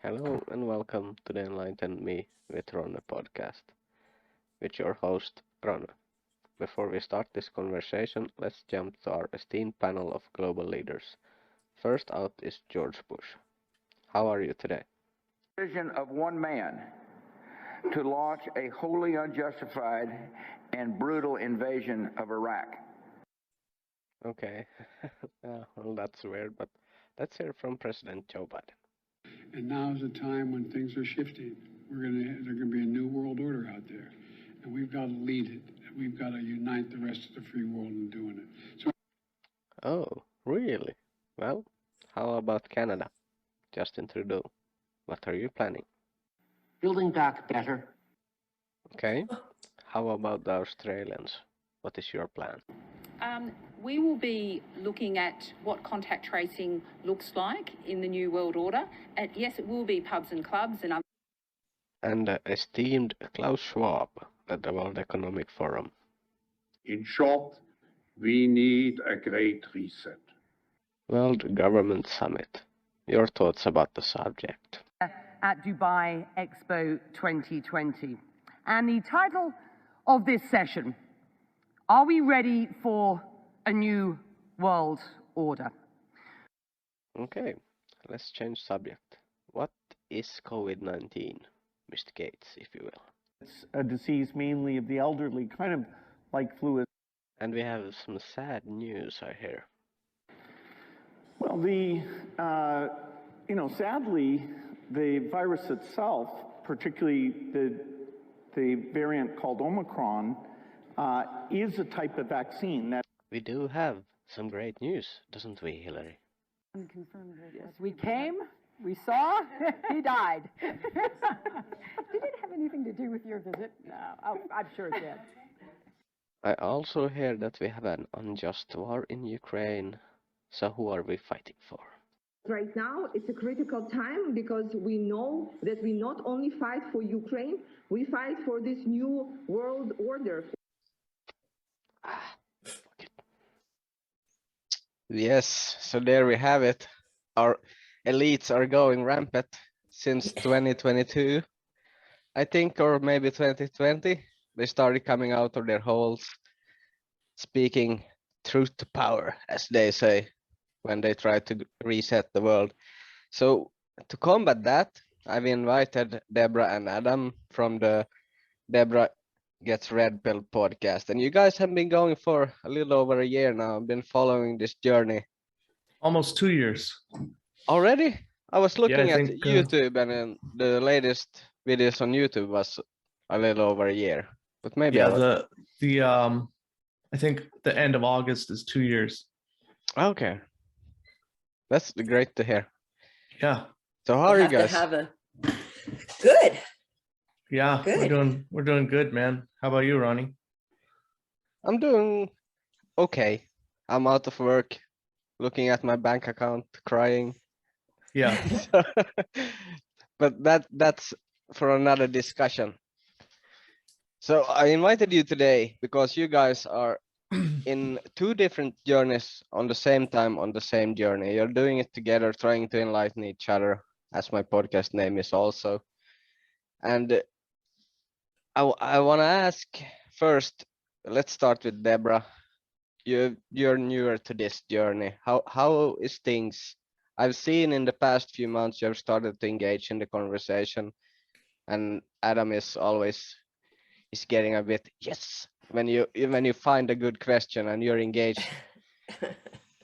Hello and welcome to the Enlighten Me with Ronny podcast with your host Ronny. Before we start this conversation, let's jump to our esteemed panel of global leaders. First out is George Bush. How are you today? Vision of one man to launch a wholly unjustified and brutal invasion of Iraq. Okay, well that's weird, but let's hear from President Joe Biden. And now is a time when things are shifting. There's going to be a new world order out there, and we've got to lead it. We've got to unite the rest of the free world in doing it. So, Oh, really? Well, how about Canada? Justin Trudeau. What are you planning? Building back better. Okay, how about the Australians? What is your plan? We will be looking at what contact tracing looks like in the New World Order. And yes, it will be pubs and clubs and other. And esteemed Klaus Schwab at the World Economic Forum. In short, we need a great reset. World Government Summit. Your thoughts about the subject? At Dubai Expo 2020. And the title of this session, are we ready for a new world order? Okay, let's change subject. What is COVID-19, Mr. Gates, if you will? It's a disease mainly of the elderly, kind of like flu. And we have some sad news, I hear. Well, sadly, the virus itself, particularly the variant called Omicron, is a type of vaccine that... We do have some great news, doesn't we, Hillary? Yes, we came, we saw, he died. Did it have anything to do with your visit? No, I'm sure it did. I also hear that we have an unjust war in Ukraine. So who are we fighting for? Right now, it's a critical time because we know that we not only fight for Ukraine, we fight for this new world order. Fuck it. Yes, so there we have it. Our elites are going rampant since 2022, I think, or maybe 2020. They started coming out of their holes, speaking truth to power, as they say, when they try to reset the world. So to combat that, I've invited Debra and Adam from the Debra Gets Red Pilled podcast. And you guys have been going for a little over a year now. I've been following this journey. Almost 2 years. Already? I was looking I at think, YouTube and the latest videos on YouTube was a little over a year. But maybe I think the end of August is 2 years. Okay. That's great to hear. Yeah. So how are you guys? Good. Yeah, Good. we're doing good, man. How about you, Ronnie? I'm doing okay. I'm out of work, looking at my bank account, crying. Yeah. But that's for another discussion. So I invited you today because you guys are in two different journeys on the same time on the same journey. You're doing it together, trying to enlighten each other, as my podcast name is also. And I want to ask first, let's start with Debra. You're newer to this journey. How is things? I've seen in the past few months you have started to engage in the conversation, and Adam is always getting a bit yes when you find a good question and you're engaged.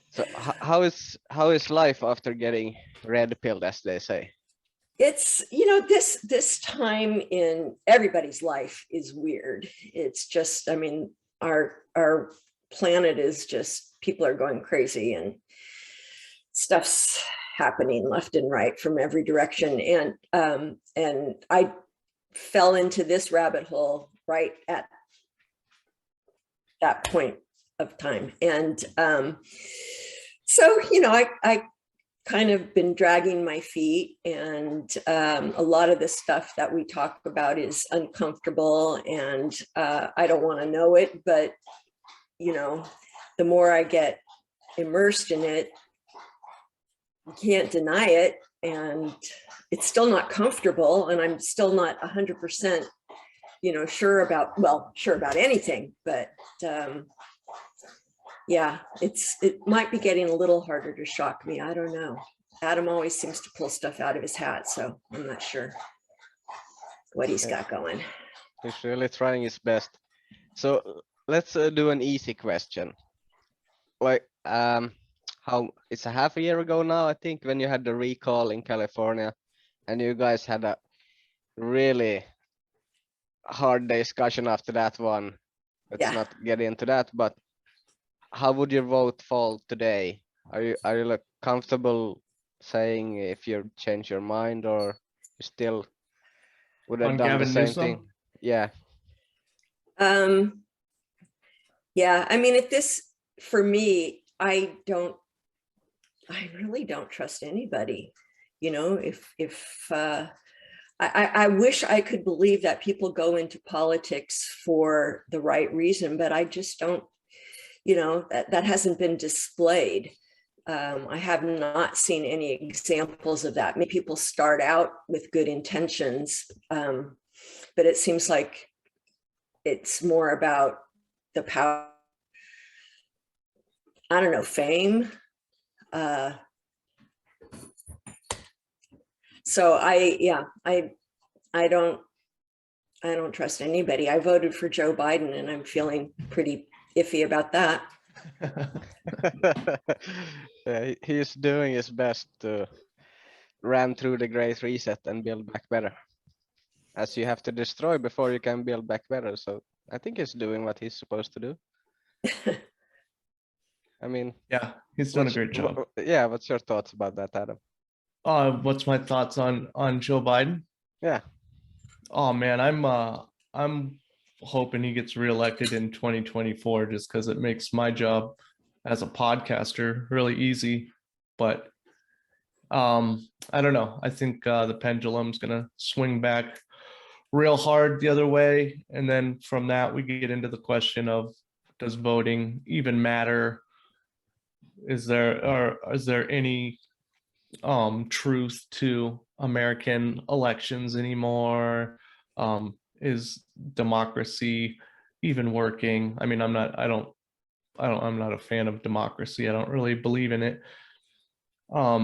So how is life after getting red pilled, as they say? It's, this time in everybody's life is weird. It's just, I mean, our planet is just, people are going crazy and stuff's happening left and right from every direction. And I fell into this rabbit hole right at that point of time. And so, I kind of been dragging my feet, and a lot of the stuff that we talk about is uncomfortable, and I don't want to know it, but the more I get immersed in it, you can't deny it, and it's still not comfortable, and I'm still not 100%, sure about anything, but yeah, it might be getting a little harder to shock me. I don't know. Adam always seems to pull stuff out of his hat, so I'm not sure what he's got going. He's really trying his best. So let's do an easy question. Like, how it's a half a year ago now, I think, when you had the recall in California, and you guys had a really hard discussion after that one. Let's not get into that, but how would your vote fall today? Are you like comfortable saying if you change your mind, or you still would have On done the Gavin same Newsom? thing? Yeah. Yeah, I mean, for me, I really don't trust anybody. I wish I could believe that people go into politics for the right reason, but I just don't, that hasn't been displayed. I have not seen any examples of that. Many people start out with good intentions, but it seems like it's more about the power, I don't know, fame. So I don't trust anybody. I voted for Joe Biden, and I'm feeling pretty iffy about that. Yeah, he's doing his best to ram through the Great Reset and build back better, as you have to destroy before you can build back better. So I think he's doing what he's supposed to do. I mean, yeah, he's done a great job. Yeah, what's your thoughts about that, Adam? What's my thoughts on Joe Biden? Yeah. Oh man, I'm hoping he gets reelected in 2024, just because it makes my job as a podcaster really easy. But I don't know. I think the pendulum's gonna swing back real hard the other way, and then from that we get into the question of, does voting even matter? Is there any truth to American elections anymore? Is democracy even working? I mean, I'm not a fan of democracy. I don't really believe in it. I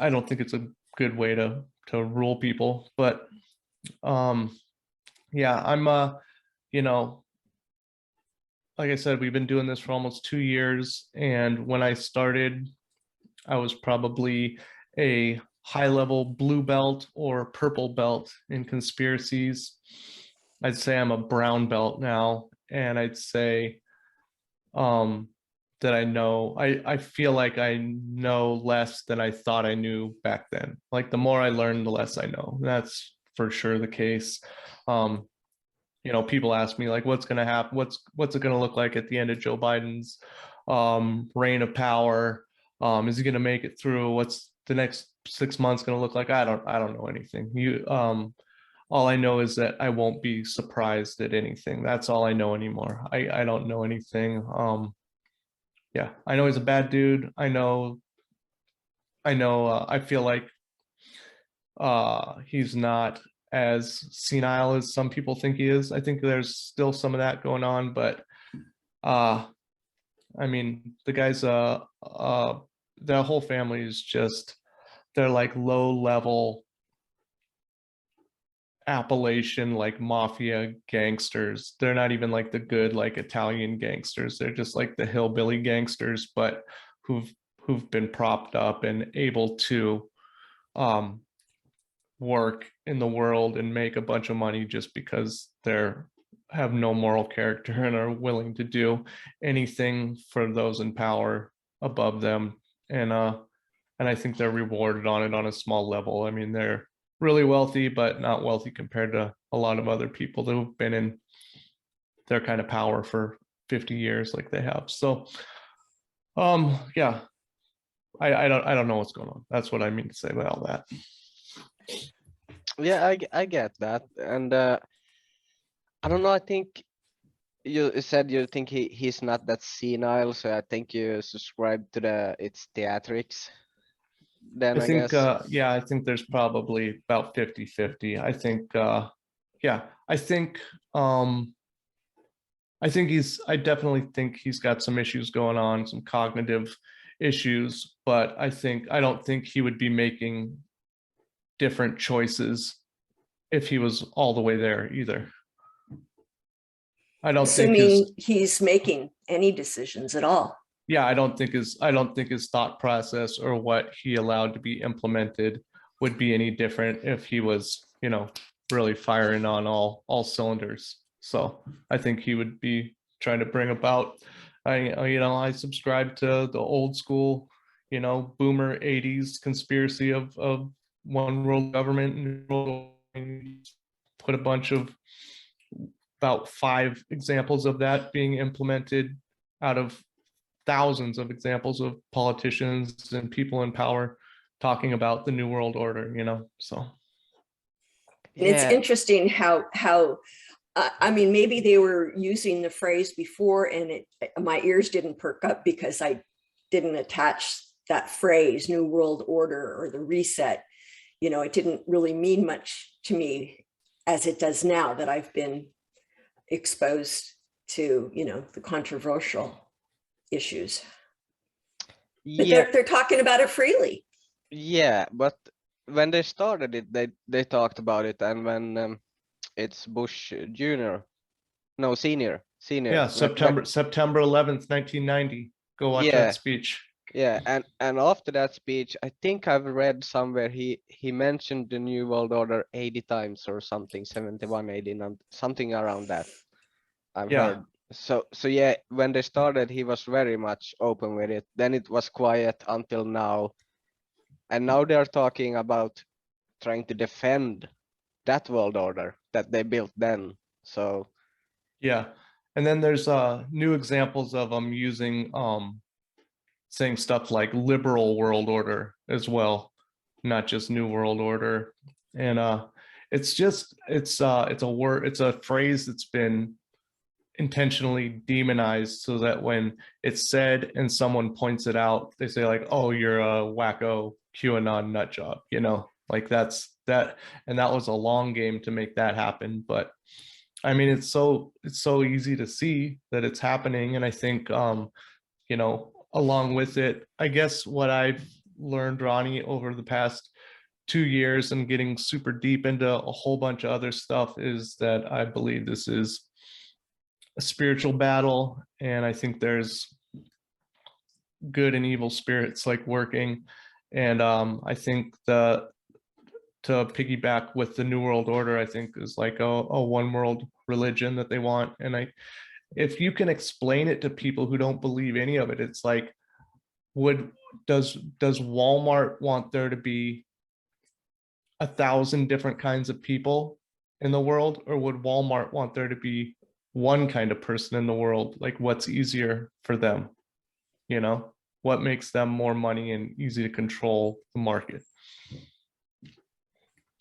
don't think it's a good way to rule people, but yeah, I'm like I said, we've been doing this for almost 2 years, and when I started, I was probably a high-level blue belt or purple belt in conspiracies. I'd say I'm a brown belt now, and I'd say that I feel like I know less than I thought I knew back then. Like, the more I learn, the less I know. That's for sure the case. People ask me, like, what's going to happen? What's it going to look like at the end of Joe Biden's reign of power? Is he going to make it through? What's the next 6 months going to look like? I don't know anything. All I know is that I won't be surprised at anything. That's all I know anymore. I don't know anything. Yeah, I know he's a bad dude. I feel like he's not as senile as some people think he is. I think there's still some of that going on, but I mean, the guy's the whole family is just, they're like low level Appalachian, like mafia gangsters. They're not even like the good, like Italian gangsters. They're just like the hillbilly gangsters, but who've been propped up and able to work in the world and make a bunch of money just because they're have no moral character and are willing to do anything for those in power above them. And I think they're rewarded on it on a small level. I mean, they're really wealthy, but not wealthy compared to a lot of other people that have been in their kind of power for 50 years like they have. So yeah, I don't know what's going on. That's what I mean to say by all that. Yeah, I get that. And I don't know, I think you said you think he's not that senile, so I think you subscribe to it's theatrics. then I think, guess. yeah, I think there's probably about 50-50. I think, yeah, I think I definitely think he's got some issues going on, some cognitive issues, but I don't think he would be making different choices if he was all the way there either. I don't think Assuming he's making any decisions at all. yeah, I don't think his thought process or what he allowed to be implemented would be any different if he was, you know, really firing on all cylinders. So I think he would be trying to bring about, I subscribe to the old school, boomer 80s conspiracy of one world government, and put a bunch of about 5 examples of that being implemented out of thousands of examples of politicians and people in power talking about the new world order, so. And it's interesting how I mean, maybe they were using the phrase before and my ears didn't perk up because I didn't attach that phrase, new world order or the reset. It didn't really mean much to me as it does now that I've been exposed to, the controversial issues. But Yeah, they're talking about it freely. yeah, but when they started it, they talked about it, and when it's Bush Jr. No, senior. Yeah, September 11th, 1990. Go watch Yeah. that speech. Yeah, and after that speech, I think I've read somewhere he mentioned the New World Order 80 times or something, 71, 80, something around that. I've heard. So yeah, when they started, he was very much open with it. Then it was quiet until now. And now they're talking about trying to defend that world order that they built then. So yeah, and then there's new examples of them using saying stuff like liberal world order as well, not just new world order. And it's a phrase that's been intentionally demonized so that when it's said and someone points it out, they say like, oh, you're a wacko QAnon nut job, like that's that. And that was a long game to make that happen. But I mean, it's so easy to see that it's happening. And I think, along with it, I guess what I've learned, Ronnie, over the past 2 years and getting super deep into a whole bunch of other stuff is that I believe this is a spiritual battle. And I think there's good and evil spirits like working. And I think to piggyback with the New World Order, I think is like a one world religion that they want. And if you can explain it to people who don't believe any of it, it's like, does Walmart want there to be 1,000 different kinds of people in the world, or would Walmart want there to be one kind of person in the world? Like, what's easier for them? What makes them more money and easy to control the market?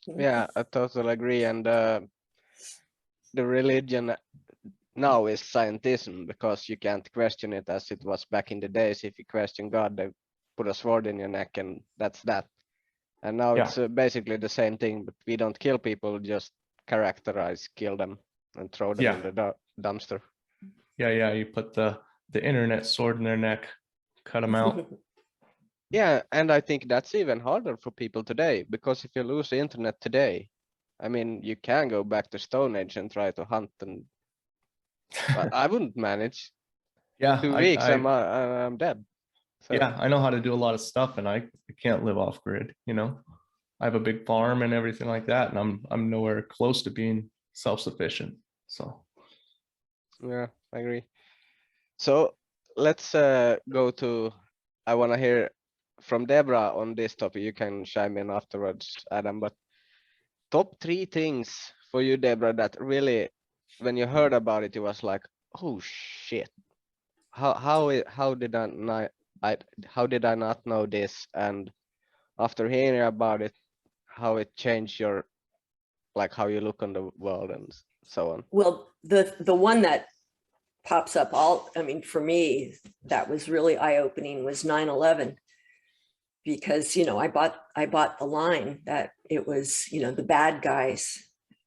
yeah, I totally agree. And the religion now is scientism, because you can't question it as it was back in the days. If you question God, they put a sword in your neck and that's that. And now it's basically the same thing, but we don't kill people, just characterize, kill them and throw them in the dumpster. Yeah, you put the internet sword in their neck, cut them out. Yeah, and I think that's even harder for people today, because if you lose the internet today, I mean, you can go back to Stone Age and try to hunt, but I wouldn't manage. Yeah, 2 weeks, I'm dead. So. Yeah, I know how to do a lot of stuff, and I can't live off grid. I have a big farm and everything like that, and I'm nowhere close to being self-sufficient. So. Yeah, I agree. So let's go to. I want to hear from Debra on this topic. You can chime in afterwards, Adam. But top 3 things for you, Debra, that really, when you heard about it, it was like, oh shit! How did I not know this? And after hearing about it, how it changed your, like, how you look on the world and so on. Well, the one that pops up for me, that was really eye-opening was 9/11. because, you know, I bought the line that it was, you know, the bad guys,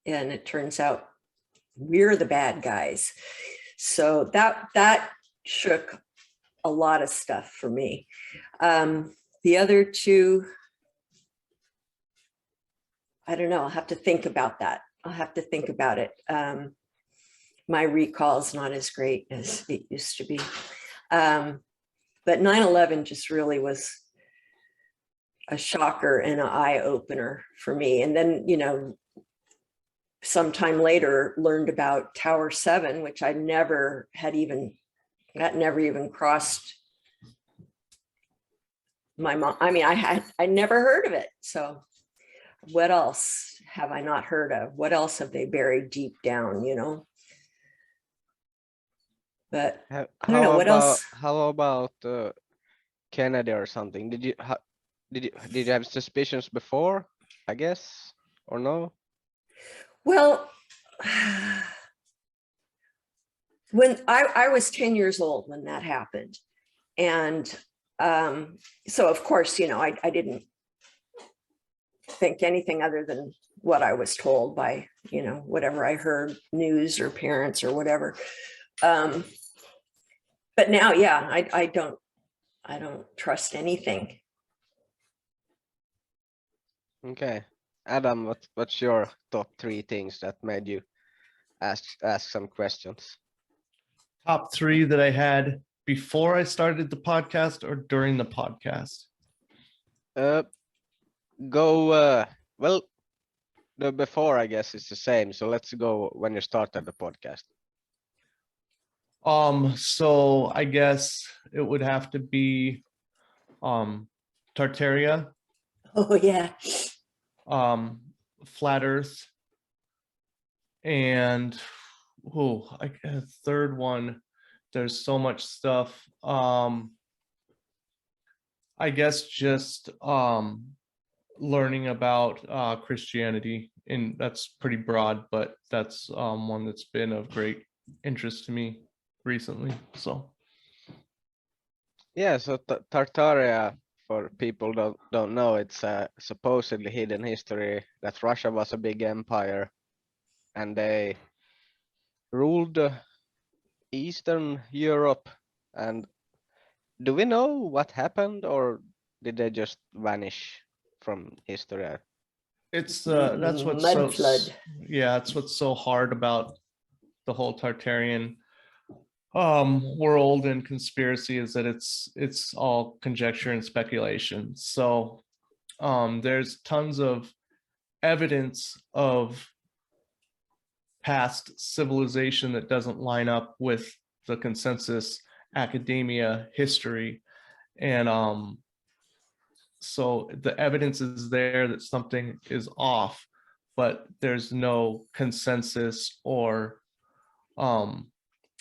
and it turns out we're the bad guys. So that shook a lot of stuff for me. The other two, I don't know, I'll have to think about that. I'll have to think about it. My recall is not as great as it used to be. But 9/11 just really was a shocker and an eye opener for me. And then, you know, sometime later learned about Tower 7, which I never had even, that never even crossed my mind. I mean, I never heard of it. So what else have I not heard of? What else have they buried deep down, you know? But I don't know what else. How about Kennedy or something? Did you have suspicions before, I guess, or no? Well, when I was 10 years old when that happened. And so of course, you know, I didn't think anything other than what I was told by, you know, whatever I heard, news or parents or whatever. But now, yeah, I don't trust anything. Okay. Adam, what's your top 3 things that made you ask some questions? Top 3 that I had before I started the podcast or during the podcast? Well, the before, I guess, is the same. So let's go when you started the podcast. So I guess it would have to be Tartaria. Oh yeah. Flat Earth, and I guess a third one. There's so much stuff. I guess just learning about Christianity, and that's pretty broad, but that's one that's been of great interest to me recently. So yeah, so Tartaria, for people don't know, it's a supposedly hidden history that Russia was a big empire and they ruled Eastern Europe. And do we know what happened, or did they just vanish from history? it's that's what's mud flood. Yeah, that's what's so hard about the whole Tartarian world and conspiracy, is that it's all conjecture and speculation. So there's tons of evidence of past civilization that doesn't line up with the consensus academia history, and so the evidence is there that something is off, but there's no consensus or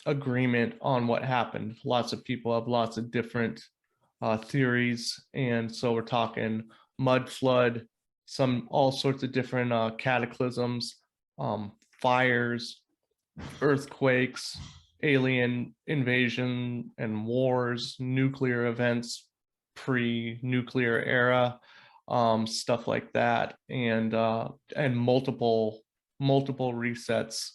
agreement on what happened. Lots of people have lots of different theories, and so we're talking mud flood, all sorts of different cataclysms, fires, earthquakes, alien invasion and wars, nuclear events, pre-nuclear era, stuff like that, and multiple resets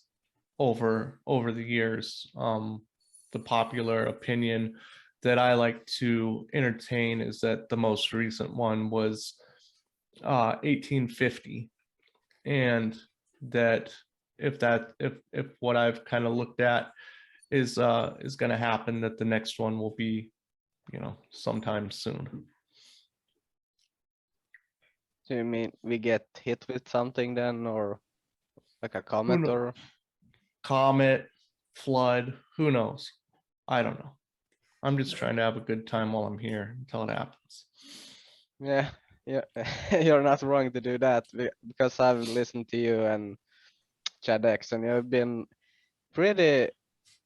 over the years. The popular opinion that I like to entertain is that the most recent one was 1850, and that if what I've kind of looked at is going to happen, that the next one will be, you know, sometime soon. Do you mean we get hit with something then, or like a comet or comet, flood? Who knows? I don't know. I'm just trying to have a good time while I'm here until it happens. Yeah, you're not wrong to do that, because I've listened to you and Chad X, and you've been pretty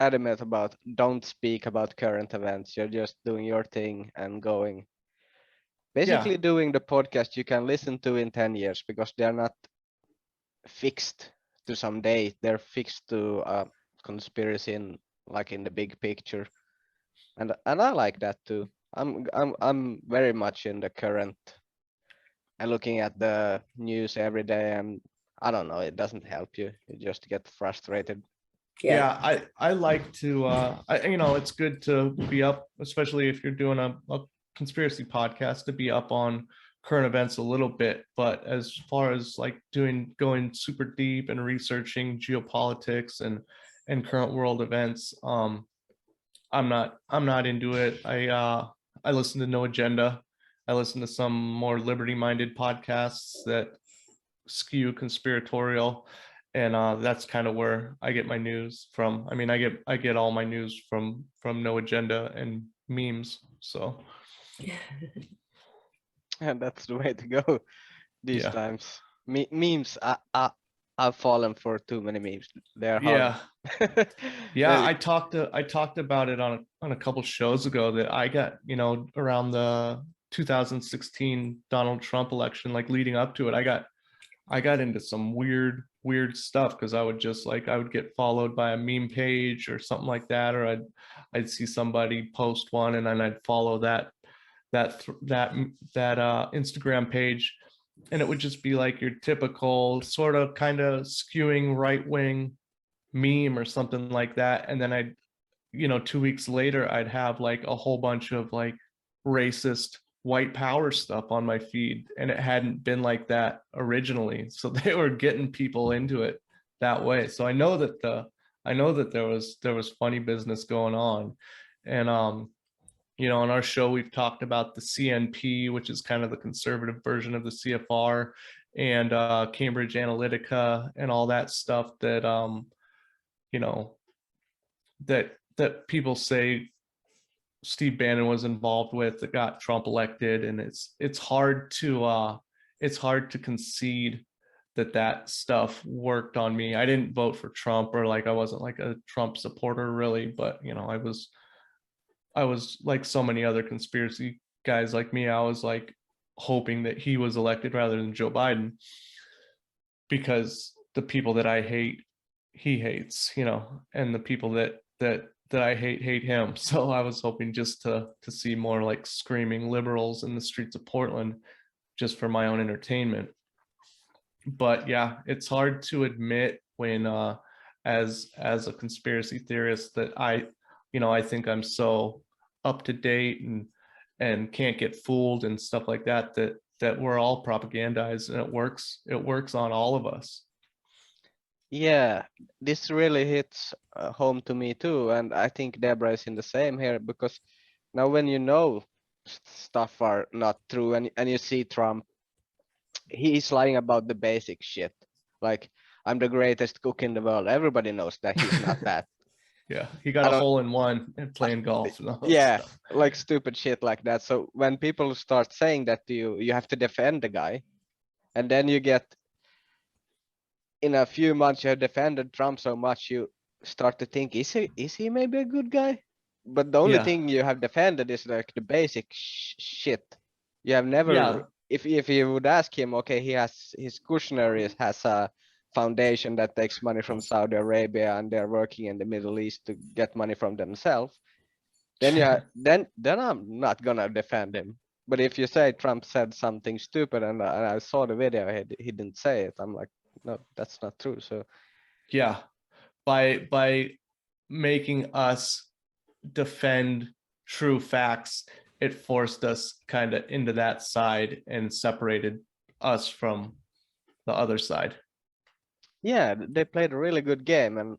adamant about don't speak about current events. You're just doing your thing and going. Basically, doing the podcast you can listen to in 10 years, because they're not fixed to some date. They're fixed to conspiracy in the big picture. And I like that too. I'm very much in the current and looking at the news every day, and I don't know, it doesn't help you. You just get frustrated. Yeah, I like to it's good to be up, especially if you're doing a conspiracy podcast, to be up on current events a little bit. But as far as like going super deep and researching geopolitics and current world events, I'm not into it. I listen to No Agenda. I listen to some more liberty-minded podcasts that skew conspiratorial, and that's kind of where I get my news from. I mean, I get all my news from No Agenda and memes. So And that's the way to go these yeah, times. Memes, I've fallen for too many memes. They're hard. yeah, yeah. I talked about it on a couple shows ago that I got, around the 2016 Donald Trump election, like leading up to it. I got into some weird stuff because I would get followed by a meme page or something like that, or I'd see somebody post one and then I'd follow that Instagram page, and it would just be like your typical sort of kind of skewing right-wing meme or something like that. And then 2 weeks later, I'd have like a whole bunch of like racist white power stuff on my feed, and it hadn't been like that originally. So they were getting people into it that way. So I know that there was funny business going on. And on our show we've talked about the CNP, which is kind of the conservative version of the CFR, and Cambridge Analytica and all that stuff that you know that people say Steve Bannon was involved with, that got Trump elected. And it's hard to concede that stuff worked on me. I didn't vote for Trump, or like I wasn't like a Trump supporter really, but I was like so many other conspiracy guys like me. I was like hoping that he was elected rather than Joe Biden, because the people that I hate, he hates, and the people that I hate him. So I was hoping just to see more like screaming liberals in the streets of Portland, just for my own entertainment. But yeah, it's hard to admit when as a conspiracy theorist that I think I'm so up to date and can't get fooled and stuff like that we're all propagandized, and it works on all of us. Yeah, this really hits home to me too, and I think Debra is in the same here, because now when stuff are not true, and you see Trump, he's lying about the basic shit. Like, I'm the greatest cook in the world. Everybody knows that he's not that. Yeah, he got a hole in one and playing golf and all that Yeah, stuff. like stupid shit like that. So when people start saying that to you, you have to defend the guy, and then you get, in a few months you have defended Trump so much, you start to think, is he maybe a good guy? But the only Yeah. thing you have defended is like the basic shit. You have never, Yeah. if you would ask him, okay, his Kushner has a foundation that takes money from Saudi Arabia, and they're working in the Middle East to get money from themselves, then then I'm not gonna defend him. But if you say Trump said something stupid, and I saw the video, he didn't say it, I'm like, no, that's not true. So Yeah, by making us defend true facts, it forced us kind of into that side and separated us from the other side. yeah, they played a really good game, and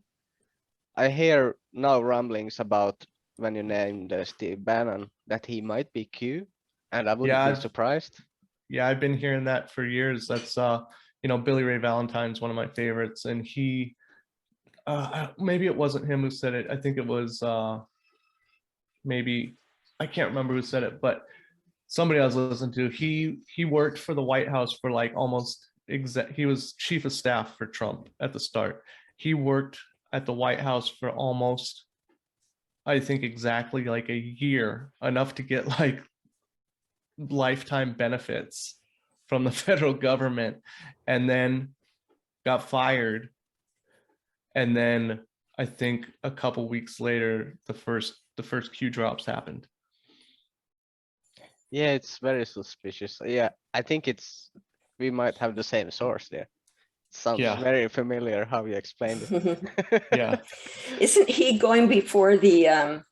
I hear now rumblings about, when you named Steve Bannon, that he might be Q, and I wouldn't be surprised. Yeah, I've been hearing that for years. That's Billy Ray Valentine's one of my favorites, and he maybe it wasn't him who said it. I think it was maybe, I can't remember who said it, but somebody I was listening to, he worked for the White House for like almost he was chief of staff for Trump at the start. He worked at the White House for almost, I think, exactly like a year, enough to get like lifetime benefits from the federal government, and then got fired. And then I think a couple weeks later, the first Q drops happened. Yeah, it's very suspicious. Yeah, I think we might have the same source there. Sounds Yeah. very familiar how you explained it. Yeah. Isn't he going before the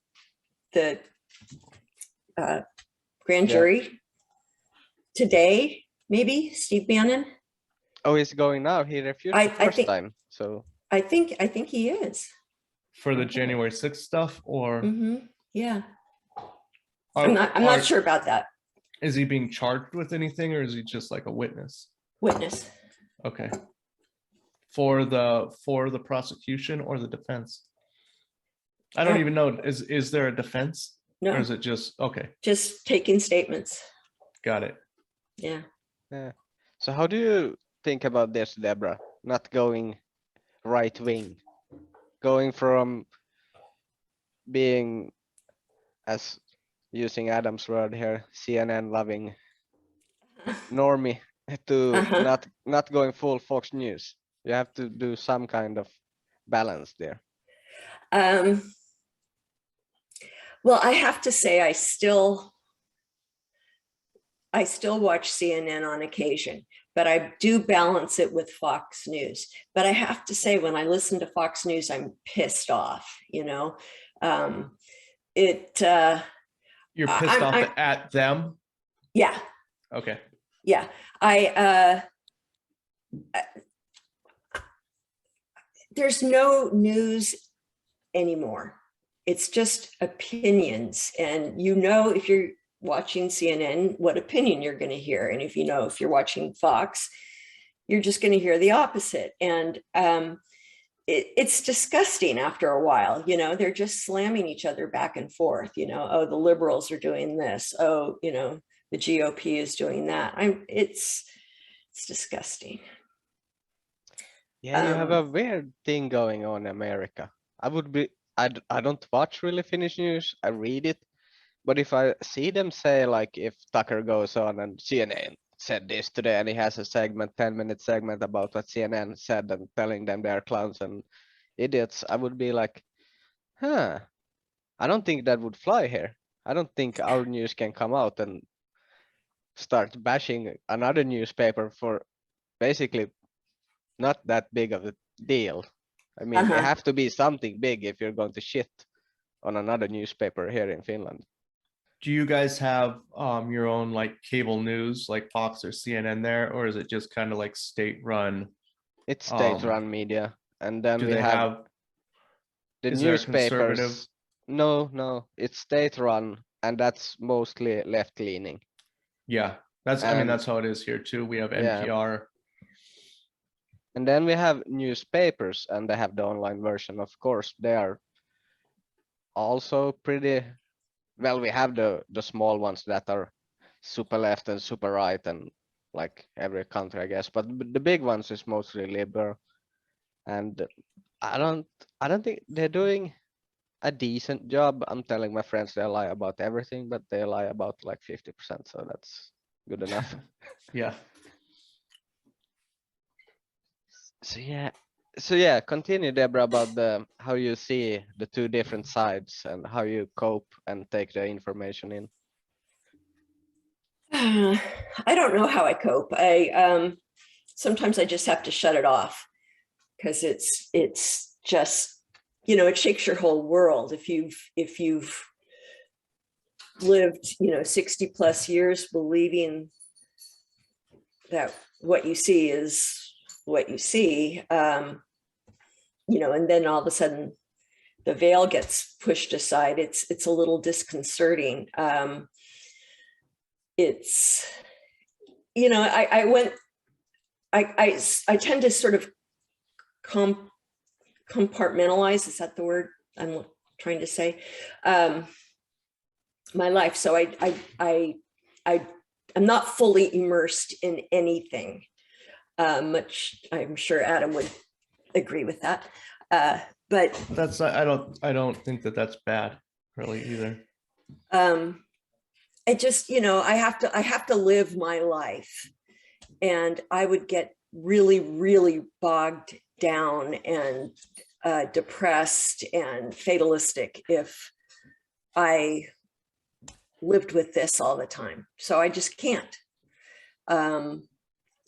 grand Yeah. jury today? Maybe Steve Bannon. Oh, he's going now. He refused the I first think time. So I think he is. For the January 6th stuff, or Yeah. are- I'm not sure about that. is he being charged with anything, or is he just like a witness? Witness. Okay. For the prosecution or the defense? I don't even know. Is there a defense? No. Or is it just okay? Just taking statements. Got it. Yeah. yeah. So how do you think about this, Debra? Not going right wing, going from being, as using Adam's word here, CNN loving normie to not going full Fox News. You have to do some kind of balance there. Well, I have to say, I still watch CNN on occasion, but I do balance it with Fox News. But I have to say, when I listen to Fox News, I'm pissed off, you know. You're pissed off at them? Yeah. Okay. Yeah. There's no news anymore. It's just opinions. And you know, if you're watching CNN, what opinion you're going to hear. And if you're watching Fox, you're just going to hear the opposite. And it's disgusting after a while, you know, they're just slamming each other back and forth, you know, oh, the liberals are doing this. Oh, you know, the GOP is doing that. It's disgusting. Yeah, you have a weird thing going on in America. I don't watch really Finnish news. I read it. But if I see them say, like, if Tucker goes on and CNN said this today and he has a 10-minute segment about what CNN said and telling them they're clowns and idiots, I would be like, I don't think that would fly here. I don't think our news can come out and start bashing another newspaper for basically not that big of a deal. I mean, you have to be something big if you're going to shit on another newspaper here in Finland. Do you guys have your own like cable news like Fox or CNN there, or is it just kind of like state-run? It's state-run media, and then do we they have the is there a newspapers. conservative? No, it's state-run, and that's mostly left-leaning. Yeah, I mean that's how it is here too. We have NPR. And then we have newspapers, and they have the online version. Of course, they are also pretty well. We have the small ones that are super left and super right, and like every country, I guess. But the big ones is mostly liberal, and I don't think they're doing a decent job. I'm telling my friends they lie about everything, but they lie about like 50%, so that's good enough. Yeah. So yeah, continue, Debra, about how you see the two different sides and how you cope and take the information in. I don't know how I cope. Sometimes I just have to shut it off because it's just, you know, it shakes your whole world. If you've lived, you know, 60 plus years believing that what you see is what you see, you know, and then all of a sudden the veil gets pushed aside. It's a little disconcerting. It's, you know, I tend to sort of compartmentalize, is that the word I'm trying to say, my life. So I'm not fully immersed in anything, much I'm sure Adam would agree with that. But that's I don't think that that's bad really either. It just, you know, I have to live my life, and I would get really, really bogged down and depressed and fatalistic if I lived with this all the time. So I just can't.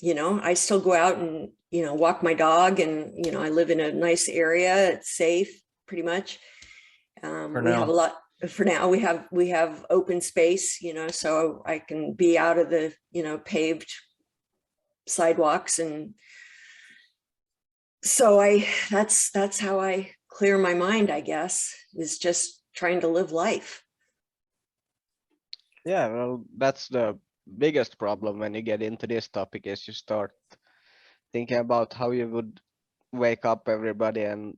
You know, I still go out and, you know, walk my dog, and, you know, I live in a nice area. It's safe pretty much. We have a lot for now. We have open space, you know, so I can be out of the, you know, paved sidewalks. And so that's how I clear my mind, I guess, is just trying to live life. Yeah, well, that's the biggest problem when you get into this topic, is you start thinking about how you would wake up everybody and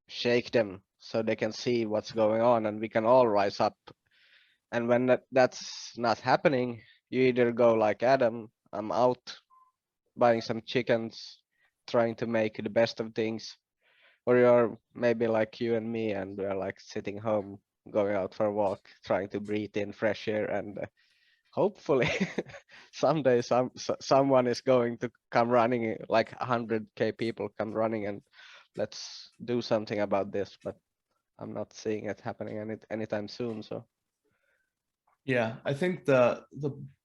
shake them so they can see what's going on and we can all rise up. And when that's not happening, you either go like Adam, I'm out buying some chickens, trying to make the best of things, or you're maybe like you and me, and we're like sitting home, going out for a walk, trying to breathe in fresh air, and hopefully someday someone is going to come running, like 100K people come running, and let's do something about this. But I'm not seeing it happening anytime soon. So Yeah, I think the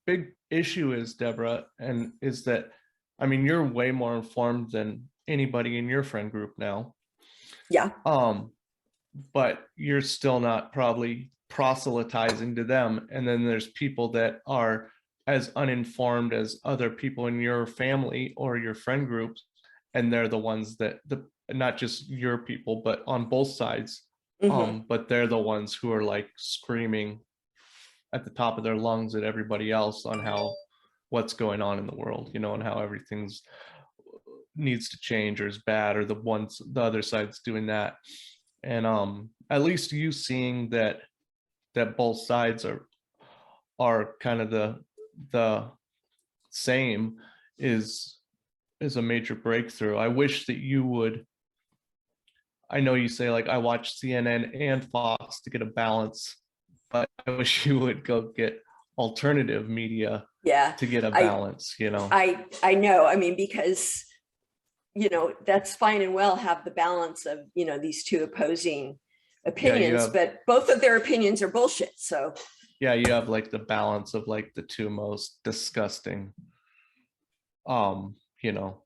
big issue is, Debra, and is that, I mean, you're way more informed than anybody in your friend group now. Yeah. But you're still not probably proselytizing to them. And then there's people that are as uninformed as other people in your family or your friend groups, and they're the ones that not just your people, but on both sides. But they're the ones who are like screaming at the top of their lungs at everybody else on what's going on in the world, you know, and how everything's needs to change or is bad, or the other side's doing that. And at least you seeing that both sides are kind of the same is a major breakthrough. I wish that you would, I know you say like I watch CNN and Fox to get a balance, but I wish you would go get alternative media to get a balance, you know. I know, I mean, because, you know, that's fine and well, have the balance of, you know, these two opposing opinions, but both of their opinions are bullshit. So yeah, you have like the balance of like the two most disgusting you know,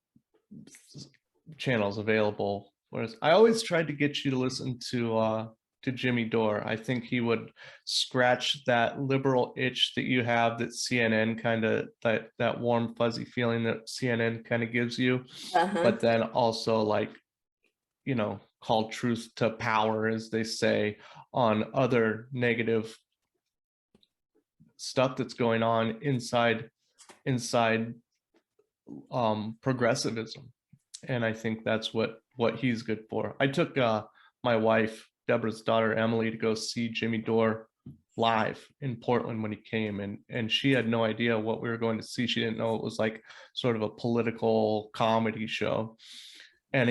channels available. Whereas I always tried to get you to listen to Jimmy Dore. I think he would scratch that liberal itch that you have, that CNN kind of, that warm fuzzy feeling that CNN kind of gives you, but then also, like, you know, call truth to power, as they say, on other negative stuff that's going on inside progressivism. And I think that's what he's good for. I took my wife, Debra's daughter, Emily, to go see Jimmy Dore live in Portland when he came, and she had no idea what we were going to see. She didn't know it was like sort of a political comedy show. And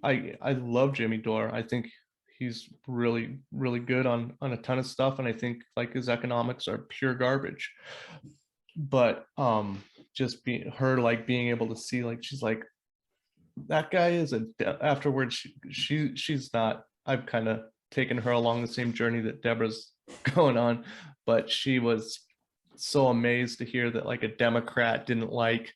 I love Jimmy Dore. I think he's really, really good on a ton of stuff, and I think like his economics are pure garbage. But just being able to see, like, she's like, that guy is afterwards she's not, I've kind of taken her along the same journey that Debra's going on, but she was so amazed to hear that like a Democrat didn't like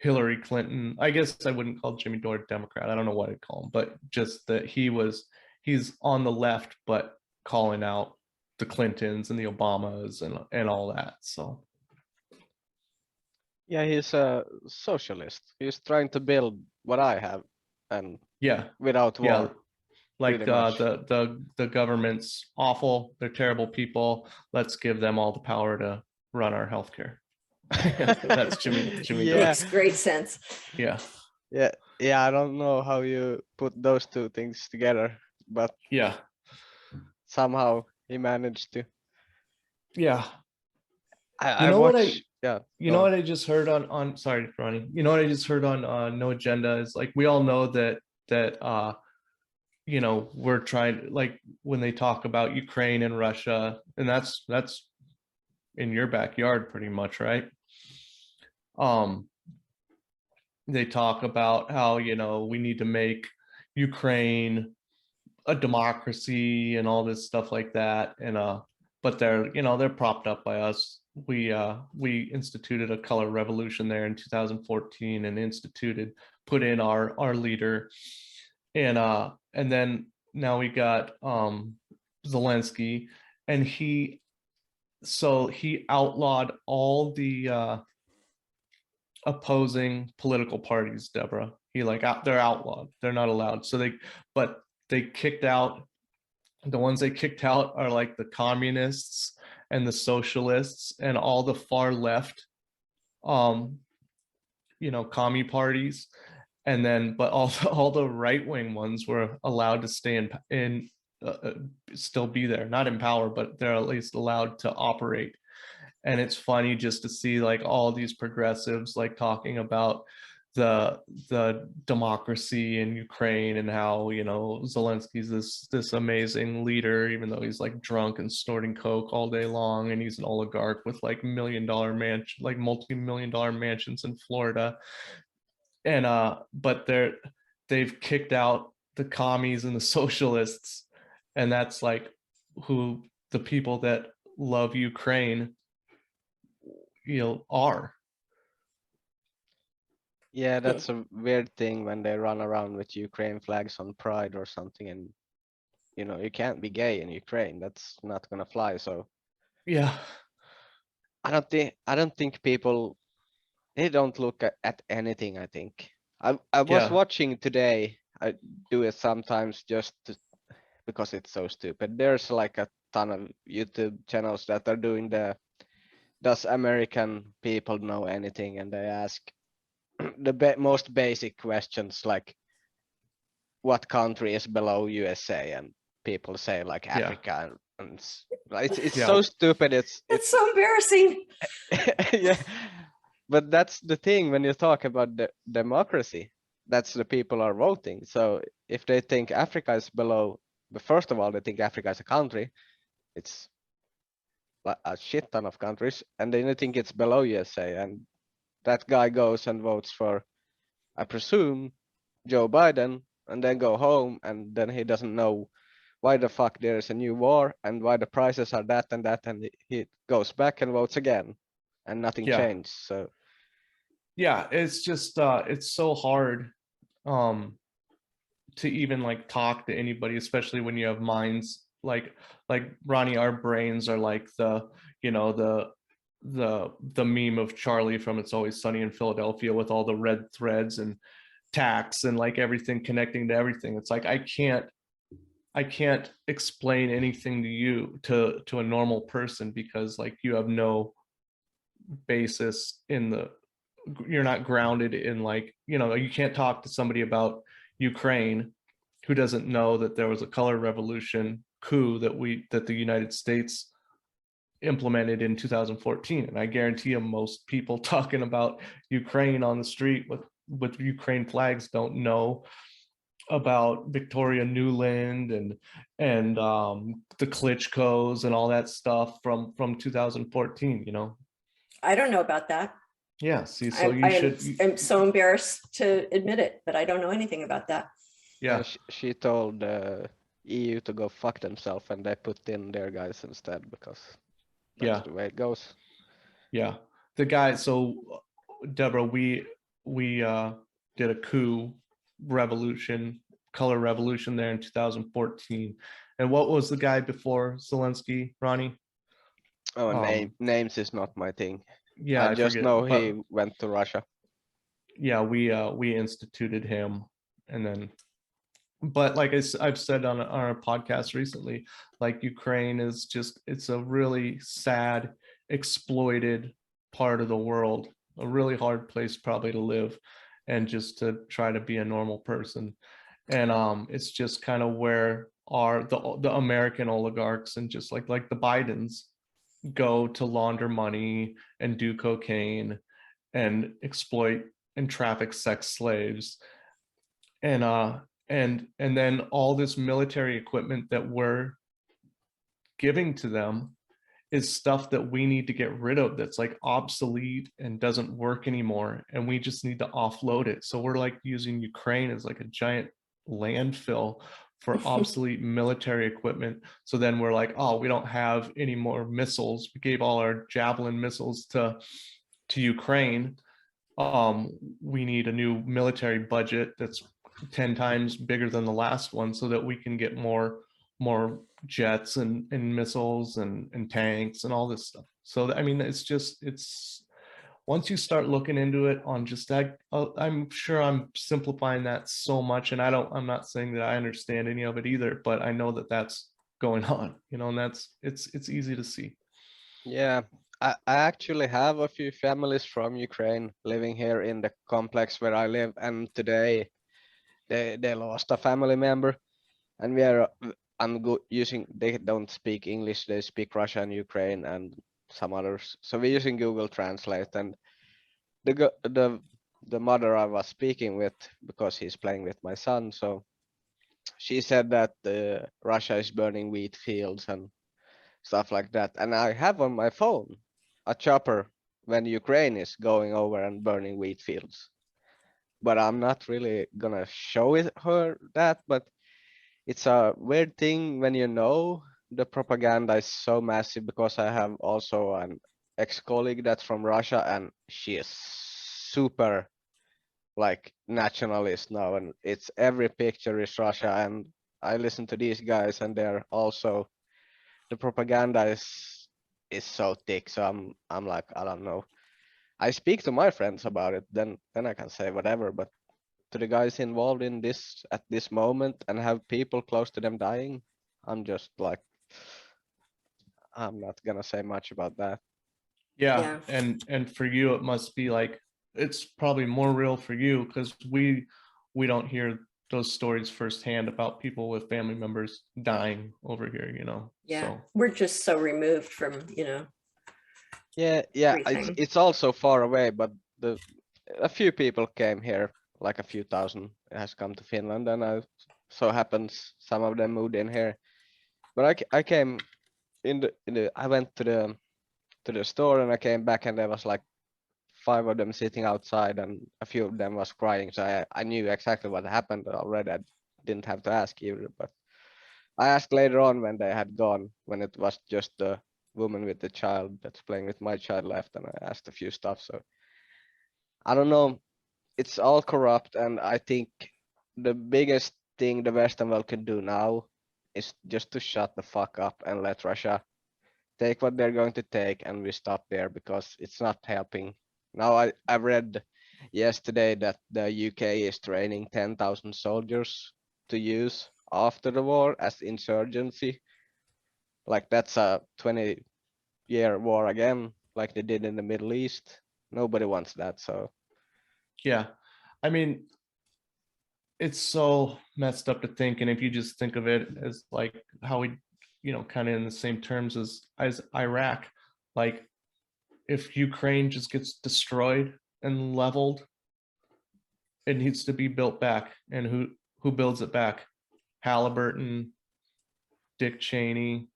Hillary Clinton. I guess I wouldn't call Jimmy Dore a Democrat. I don't know what I'd call him, but just that he's on the left, but calling out the Clintons and the Obamas and all that. So yeah, he's a socialist. He's trying to build what I have, and without war. Yeah. Like the government's awful. They're terrible people. Let's give them all the power to run our healthcare. That's Jimmy Dore. Makes great sense. Yeah. I don't know how you put those two things together, but yeah, somehow he managed to. Yeah. You know what I just heard on sorry, Ronnie. You know what I just heard on No Agenda is, like, we all know that you know, we're trying, like, when they talk about Ukraine and Russia, and that's in your backyard pretty much, right? They talk about how, you know, we need to make Ukraine a democracy and all this stuff like that. And but they're, you know, they're propped up by us. We instituted a color revolution there in 2014 and put in our leader, and then now we got Zelensky, and he outlawed all the opposing political parties, Deborah. They're outlawed. They're not allowed. But they kicked out, the ones they kicked out are like the communists and the socialists and all the far left, commie parties. And then, but all the right-wing ones were allowed to stay still be there, not in power, but they're at least allowed to operate. And it's funny just to see like all these progressives like talking about the democracy in Ukraine and how, you know, Zelensky's this amazing leader, even though he's like drunk and snorting coke all day long, and he's an oligarch with like multi-million-dollar mansions in Florida. And but they've kicked out the commies and the socialists, and that's like who the people that love Ukraine, you know, are. Yeah, that's a weird thing when they run around with Ukraine flags on Pride or something, and you know, you can't be gay in Ukraine. That's not gonna fly. So yeah, I don't think people, they don't look at anything. I think I was watching today. I do it sometimes because it's so stupid. There's like a ton of YouTube channels that are doing does American people know anything, and they ask the most basic questions like what country is below USA, and people say like Africa, and it's so stupid. It's so embarrassing. Yeah, but that's the thing when you talk about the democracy, that's the people are voting. So if they think Africa is below, but first of all, they think Africa is a country. It's a shit ton of countries, and then they think it's below USA, and that guy goes and votes for, I presume, Joe Biden, and then go home, and then he doesn't know why the fuck there is a new war and why the prices are that and that, and he goes back and votes again, and nothing changed. So yeah, it's just it's so hard to even like talk to anybody, especially when you have minds like Ronnie. Our brains are like the meme of Charlie from It's Always Sunny in Philadelphia with all the red threads and tacks and like everything connecting to everything. It's like I can't explain anything to you to a normal person, because like you have no basis you're not grounded in, like, you know, you can't talk to somebody about Ukraine who doesn't know that there was a color revolution coup that the United States implemented in 2014. And I guarantee you most people talking about Ukraine on the street with Ukraine flags don't know about Victoria Nuland and the Klitschko's and all that stuff from 2014, you know. I don't know about that. Yeah, see, so I'm so embarrassed to admit it, but I don't know anything about that. Yeah, she told EU to go fuck themselves, and they put in their guys instead, because that's the way it goes. Yeah, the guy. So Deborah, we did a coup revolution, color revolution there in 2014. And what was the guy before Zelensky, Ronnie? Oh, names is not my thing. Yeah, I just know he went to Russia. Yeah, we instituted him, and then, but like I've said on our podcast recently, like Ukraine is just, it's a really sad, exploited part of the world, a really hard place probably to live, and just to try to be a normal person. And it's just kind of where the American oligarchs and just like the Bidens go to launder money and do cocaine and exploit and traffic sex slaves. And then all this military equipment that we're giving to them is stuff that we need to get rid of, that's like obsolete and doesn't work anymore, and we just need to offload it. So we're like using Ukraine as like a giant landfill for obsolete military equipment. So then we're like, oh, we don't have any more missiles. We gave all our Javelin missiles to Ukraine. We need a new military budget that's 10 times bigger than the last one so that we can get more jets and missiles and tanks and all this stuff. So I mean, it's once you start looking into it on just that, I'm sure I'm simplifying that so much, and I'm not saying that I understand any of it either, but I know that that's going on, you know, and it's easy to see. Yeah, I actually have a few families from Ukraine living here in the complex where I live, and today they lost a family member, and using, they don't speak English, they speak Russian and Ukraine and some others. So we're using Google Translate, and the mother I was speaking with, because he's playing with my son, so she said that Russia is burning wheat fields and stuff like that. And I have on my phone a chopper when Ukraine is going over and burning wheat fields. But I'm not really gonna show her that, but it's a weird thing when you know the propaganda is so massive, because I have also an ex-colleague that's from Russia, and she is super like nationalist now, and it's every picture is Russia, and I listen to these guys and they're also, the propaganda is so thick, so I'm like, I don't know. I speak to my friends about it, then I can say whatever, but to the guys involved in this at this moment and have people close to them dying, I'm just like, I'm not gonna say much about that. Yeah. And for you, it must be like, it's probably more real for you because we don't hear those stories firsthand about people with family members dying over here, you know. Yeah, so we're just so removed from, you know. Yeah, everything. it's also far away, but a few people came here, like a few thousand has come to Finland, and so happens some of them moved in here. But I came I went to the store, and I came back, and there was like 5 of them sitting outside, and a few of them was crying. So I knew exactly what happened already. I didn't have to ask either, but I asked later on when they had gone, when it was just the woman with the child that's playing with my child left, and I asked a few stuff. So I don't know. It's all corrupt, and I think the biggest thing the Western world can do now is just to shut the fuck up and let Russia take what they're going to take, and we stop there, because it's not helping. Now I read yesterday that the UK is training 10,000 soldiers to use after the war as insurgency. Like that's a 20-year war again, like they did in the Middle East. Nobody wants that, so. yeah, I mean, it's so messed up to think, and if you just think of it as like how we, you know, kind of in the same terms as Iraq, like if Ukraine just gets destroyed and leveled, it needs to be built back, and who builds it back? Halliburton, Dick Cheney.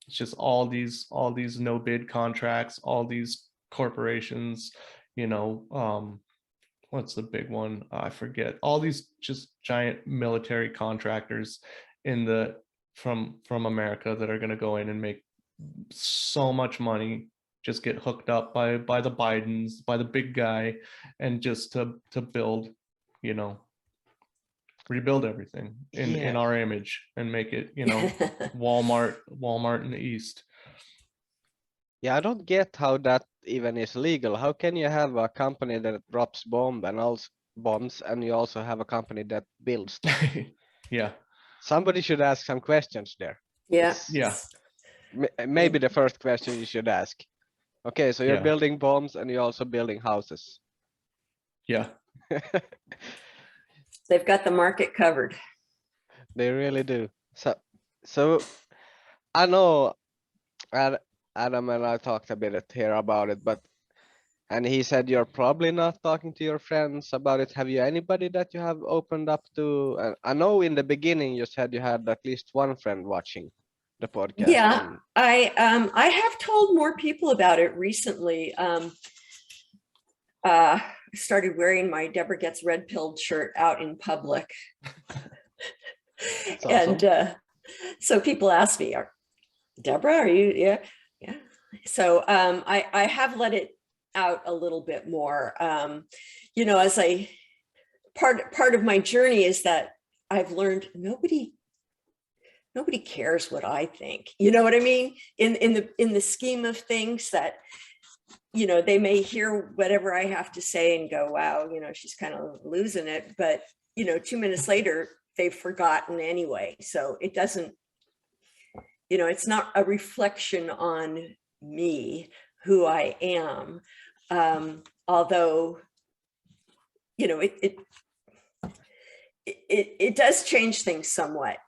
It's just all these no bid contracts, all these corporations, you know, what's the big one? I forget. All these just giant military contractors from America that are going to go in and make so much money, just get hooked up by the Bidens, by the big guy, and just to build, you know, rebuild everything in our image and make it, you know, Walmart in the East. Yeah, I don't get how that even is legal. How can you have a company that drops bombs, and you also have a company that builds them? Yeah. Somebody should ask some questions there. Yeah. Yeah. Maybe the first question you should ask. Okay, so you're building bombs and you're also building houses. Yeah. They've got the market covered. They really do. So I know Adam and I talked a bit here about it, and he said you're probably not talking to your friends about it. Have you anybody that you have opened up to? I know in the beginning you said you had at least one friend watching the podcast. Yeah, I have told more people about it recently. I started wearing my Debra Gets Red Pilled shirt out in public. That's And awesome. so people ask me, Debra, are you? Yeah, yeah. So I have let it out a little bit more. You know, as part of my journey is that I've learned nobody cares what I think. You know what I mean? In the scheme of things, that, you know, they may hear whatever I have to say and go, wow, you know, she's kind of losing it. But, you know, 2 minutes later, they've forgotten anyway. So it doesn't, you know, it's not a reflection on me, who I am. Although, you know, it does change things somewhat.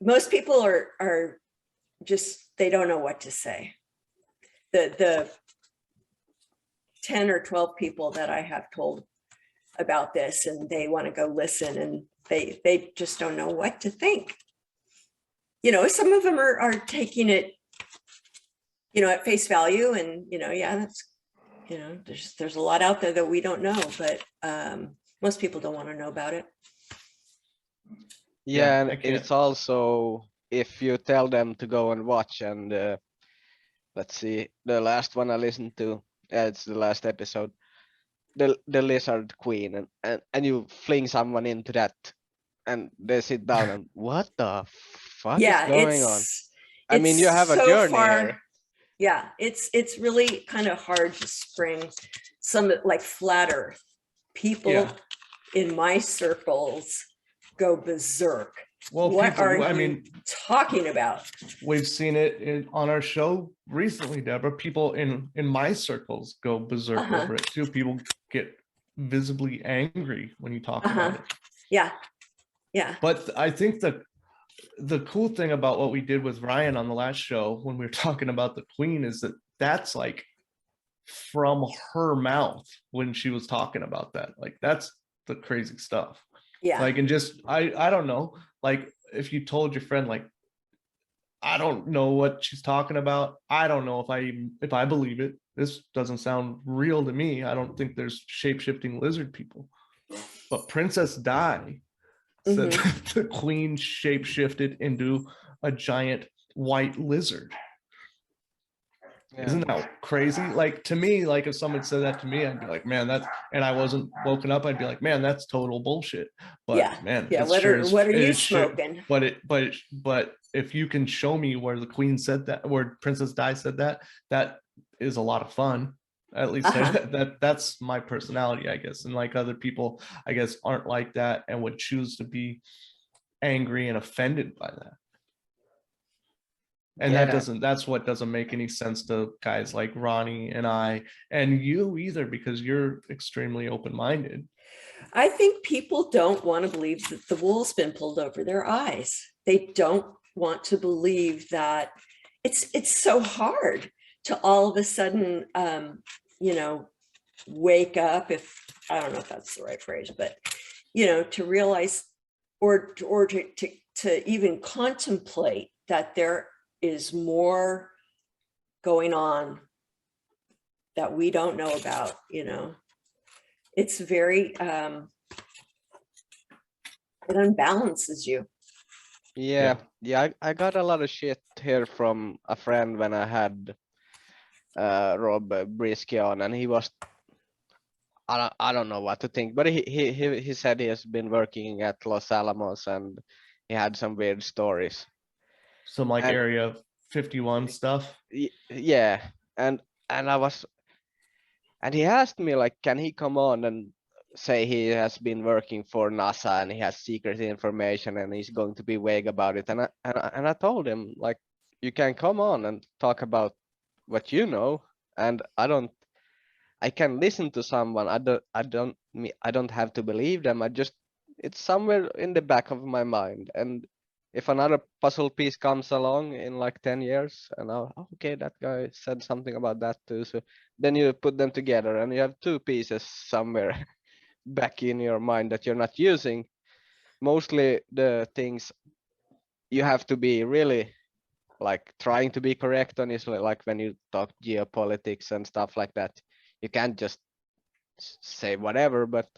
Most people are just, they don't know what to say. The 10 or 12 people that I have told about this, and they want to go listen, and they just don't know what to think. You know, some of them are taking it, you know, at face value, and, you know, yeah, that's, you know, there's a lot out there that we don't know, but most people don't want to know about it. Yeah, I and can't. it's also if you tell them to go and watch, and let's see, the last one I listened to, it's the last episode, the Lizard Queen, and you fling someone into that, and they sit down and what the fuck is Yeah, going on? I it's mean, you have a so journey far. here. Yeah, it's really kind of hard to spring some, like, flat earth people in my circles go berserk. Well, what people, are I you mean, talking about? We've seen it on our show recently, Deborah. People in my circles go berserk over it too. People get visibly angry when you talk about it. Yeah, yeah. But I think the cool thing about what we did with Ryan on the last show when we were talking about the Queen is that that's like from her mouth when she was talking about that. Like, that's the crazy stuff. Yeah. Like, and just I don't know, like, if you told your friend, like, I don't know what she's talking about, I don't know if I believe it, this doesn't sound real to me, I don't think there's shape-shifting lizard people. But Princess Di said that the Queen shape-shifted into a giant white lizard. Yeah. Isn't that crazy? Like, to me, like, if someone said that to me, I'd be like, man, that's, and I wasn't woken up, I'd be like, man, that's total bullshit. But yeah, man, yeah. it's What sure are you it sure, smoking? but if you can show me where the Queen said that, where Princess Di said that, that is a lot of fun. At least that's my personality, I guess. And like, other people, I guess, aren't like that and would choose to be angry and offended by that. And Yeah. that's what doesn't make any sense to guys like Ronnie and I, and you either, because you're extremely open-minded. I think people don't want to believe that the wool's been pulled over their eyes. They don't want to believe that it's so hard to all of a sudden, you know, wake up, if I don't know if that's the right phrase, but, you know, to realize or to even contemplate that there is more going on that we don't know about. You know, it's very, it unbalances you. Yeah, I got a lot of shit here from a friend when I had Rob Brisky on, and he was, I don't know what to think, but he said he has been working at Los Alamos and he had some weird stories. Some like Area 51 stuff. Yeah, and I was, and he asked me, like, can he come on and say he has been working for NASA and he has secret information and he's going to be vague about it, and I told him, like, you can come on and talk about what you know, and I can listen to someone. I don't have to believe them. It's somewhere in the back of my mind. And if another puzzle piece comes along in like 10 years, and okay, that guy said something about that too. So then you put them together and you have two pieces somewhere back in your mind that you're not using. Mostly the things you have to be really like trying to be correct on is like when you talk geopolitics and stuff like that. You can't just say whatever, but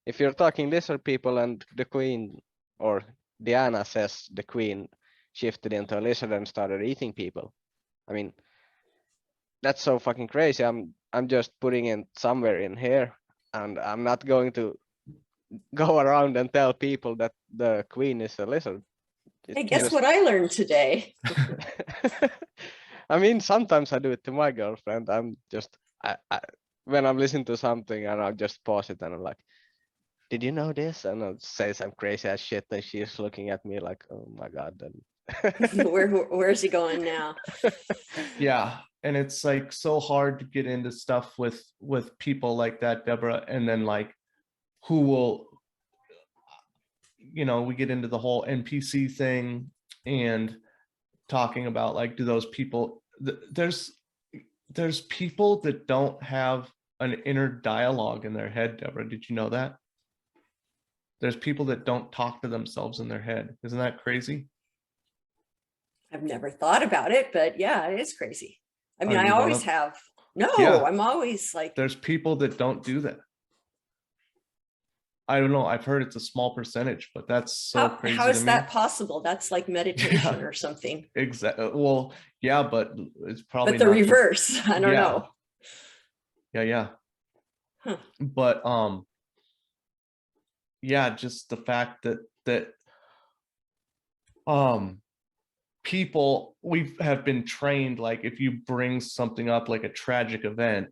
if you're talking lizard people and the queen or Diana says the queen shifted into a lizard and started eating people, I mean, that's so fucking crazy. I'm just putting it somewhere in here, and I'm not going to go around and tell people that the queen is a lizard. Hey, guess what I learned today? I mean, sometimes I do it to my girlfriend. I'm just when I'm listening to something and I'll just pause it and I'm like, did you know this? And I'll say some crazy ass shit and she's looking at me like, oh my God. Then Where's he going now? Yeah. And it's like so hard to get into stuff with people like that, Debra, and then like who will, you know, we get into the whole NPC thing and talking about like, do those people, there's people that don't have an inner dialogue in their head, Debra. Did you know that? There's people that don't talk to themselves in their head. Isn't that crazy? I've never thought about it, but yeah, it is crazy. I mean, Are I you one always of- have. No, Yeah. I'm always like, There's people that don't do that. I don't know. I've heard it's a small percentage, but that's so crazy. how to is me. that possible? That's like meditation or something. Exactly. Well, yeah, but it's probably But the not reverse, I don't know. Yeah. Huh. But yeah, just the fact that people, we have been trained, like if you bring something up like a tragic event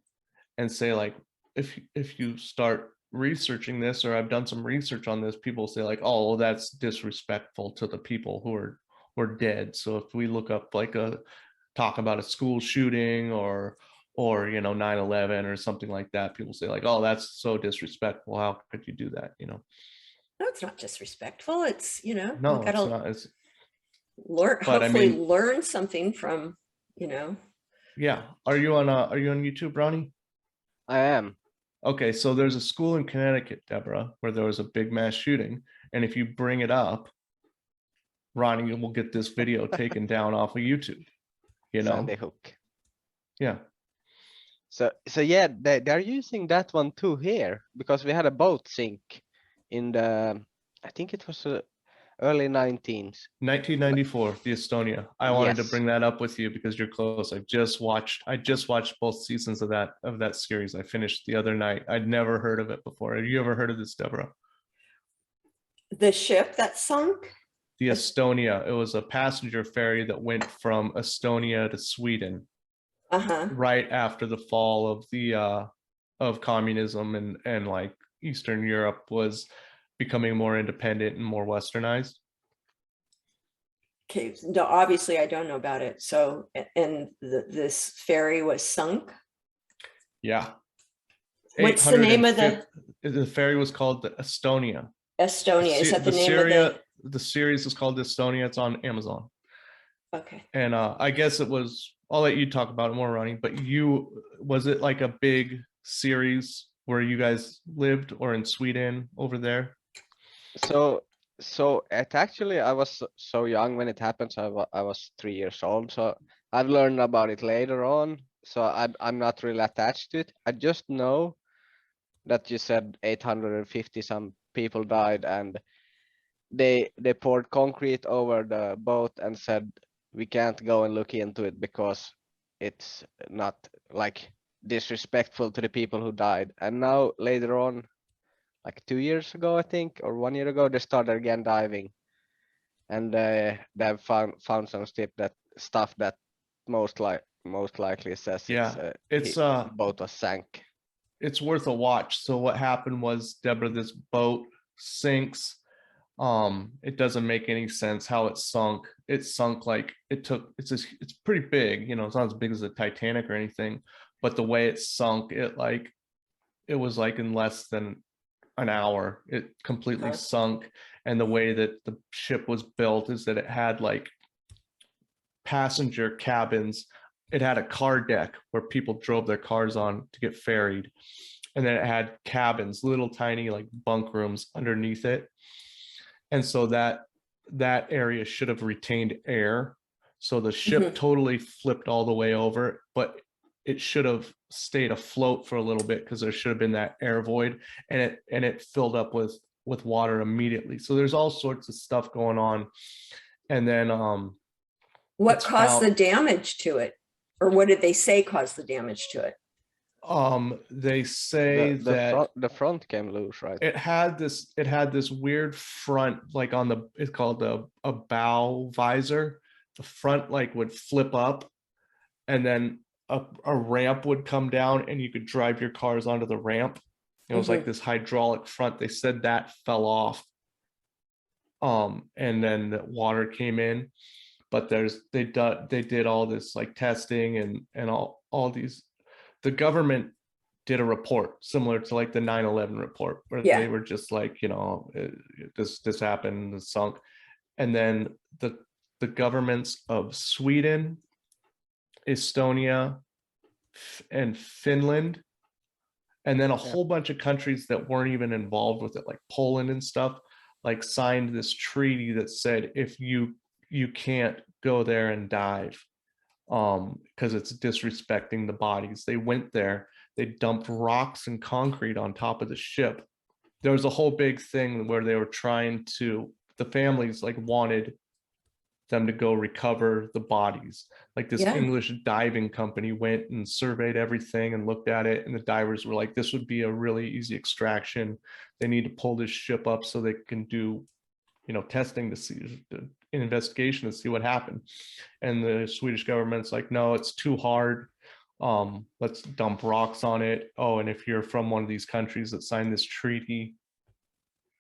and say like, if you start researching this, or I've done some research on this, people say like, oh, well, that's disrespectful to the people who are dead. So if we look up like talk about a school shooting or you know 9/11 or something like that, people say like, oh, that's so disrespectful, how could you do that, you know? No, it's not disrespectful. It's, you know, No, you gotta it's not. It's, learn, but hopefully I mean, learn something from, you know. yeah. Are you on YouTube, Ronnie? I am. Okay, so there's a school in Connecticut, Debra, where there was a big mass shooting, and if you bring it up, Ronnie will get this video taken down off of YouTube. You know, Sandy Hook. Yeah. So yeah, they're using that one too here, because we had a boat sink in the, I think it was early 1994, the Estonia. I wanted to Yes. bring that up with you because you're close. I just watched both seasons of that series. I finished the other night. I'd never heard of it before. Have you ever heard of this, Debra? The ship that sunk? The Estonia. It was a passenger ferry that went from Estonia to Sweden. Right after the fall of communism and like Eastern Europe was becoming more independent and more westernized. Okay, no, obviously I don't know about it. So, and this ferry was sunk? Yeah. What's the name of the ferry was called the Estonia. Estonia, is that the name of the series is called Estonia. It's on Amazon. Okay. And I guess it was, I'll let you talk about it more, Ronnie, but was it like a big series where you guys lived, or in Sweden over there? So it actually, I was so young when it happened. So I was 3 years old. So I've learned about it later on. So I'm not really attached to it. I just know that you said 850 some people died, and they poured concrete over the boat and said we can't go and look into it because it's not like disrespectful to the people who died. And now later on, like 2 years ago, I think, or 1 year ago, they started again diving, and they've found some stuff that most likely says the boat was sank. It's worth a watch. So what happened was, Debra, this boat sinks. It doesn't make any sense how it sunk. It sunk like it's pretty big, you know, it's not as big as the Titanic or anything, but the way it sunk, it was like in less than an hour, it completely sunk. And the way that the ship was built is that it had like passenger cabins. It had a car deck where people drove their cars on to get ferried. And then it had cabins, little tiny like bunk rooms underneath it. And so that area should have retained air. So the ship totally flipped all the way over, but it should have stayed afloat for a little bit because there should have been that air void, and it filled up with water immediately. So there's all sorts of stuff going on. And then what caused the damage to it, or what did they say caused the damage to it? They say that the front came loose, right? it had this weird front, like on the, it's called a bow visor. The front like would flip up, and then a ramp would come down, and you could drive your cars onto the ramp. It was like this hydraulic front. They said that fell off. And then the water came in, but they did all this like testing and all these. The government did a report similar to like the 9/11 report, where they were just like, you know, this happened, it sunk. And then the governments of Sweden, Estonia, and Finland, and then a whole bunch of countries that weren't even involved with it, like Poland and stuff, like signed this treaty that said if you can't go there and dive, because it's disrespecting the bodies. They went there, they dumped rocks and concrete on top of the ship. There was a whole big thing where they were trying to, the families like wanted them to go recover the bodies. Like this English diving company went and surveyed everything and looked at it, and the divers were like, this would be a really easy extraction. They need to pull this ship up so they can do, you know, testing to see, an investigation to see what happened. And the Swedish government's like, no, it's too hard. Let's dump rocks on it. Oh, and if you're from one of these countries that signed this treaty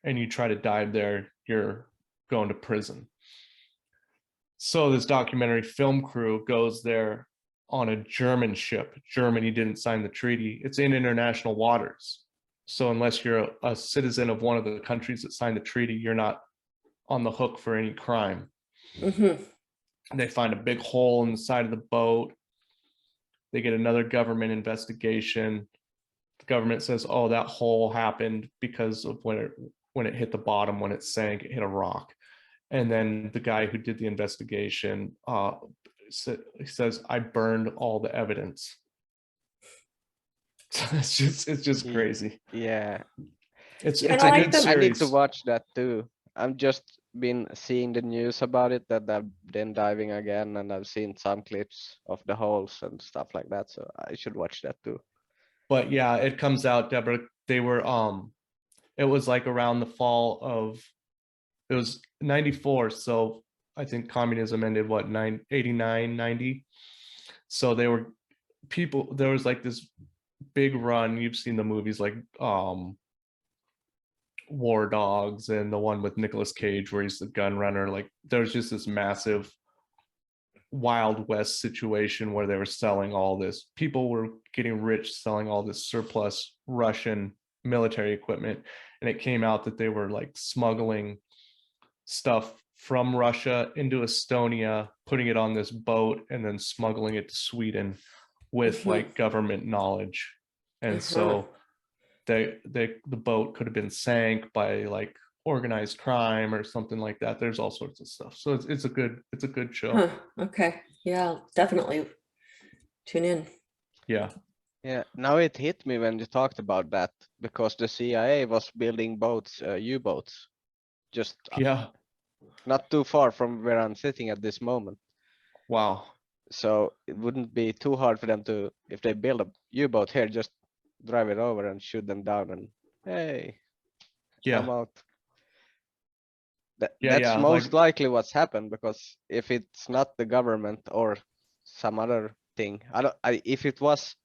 and you try to dive there, you're going to prison. So this documentary film crew goes there on a German ship. Germany didn't sign the treaty. It's in international waters. So unless you're a citizen of one of the countries that signed the treaty, you're not on the hook for any crime. They find a big hole in the side of the boat. They get another government investigation. The government says, oh, that hole happened because of when it hit the bottom, when it sank, it hit a rock. And then the guy who did the investigation says, I burned all the evidence. So it's just crazy. Yeah. It's a good series. I need to watch that too. I'm just been seeing the news about it, that they've been diving again, and I've seen some clips of the holes and stuff like that. So I should watch that too. But yeah, it comes out, Deborah. They were it was like around the fall of, it was 94. So I think communism ended what, 89, 90. So there was like this big run. You've seen the movies like War Dogs and the one with Nicolas Cage where he's the gun runner. Like there's just this massive Wild West situation where they were selling all this. People were getting rich selling all this surplus Russian military equipment. And it came out that they were like smuggling stuff from Russia into Estonia, putting it on this boat, and then smuggling it to Sweden with like government knowledge. And so the boat could have been sank by like organized crime or something like that. There's all sorts of stuff. So it's a good show. Okay. Yeah, definitely tune in. Yeah. Yeah. Now it hit me when you talked about that, because the CIA was building boats, U-boats, just not too far from where I'm sitting at this moment. Wow. So it wouldn't be too hard for them to, if they build a U-boat here, just drive it over and shoot them down and hey, come out. That's most likely what's happened, because if it's not the government or some other thing, if it was,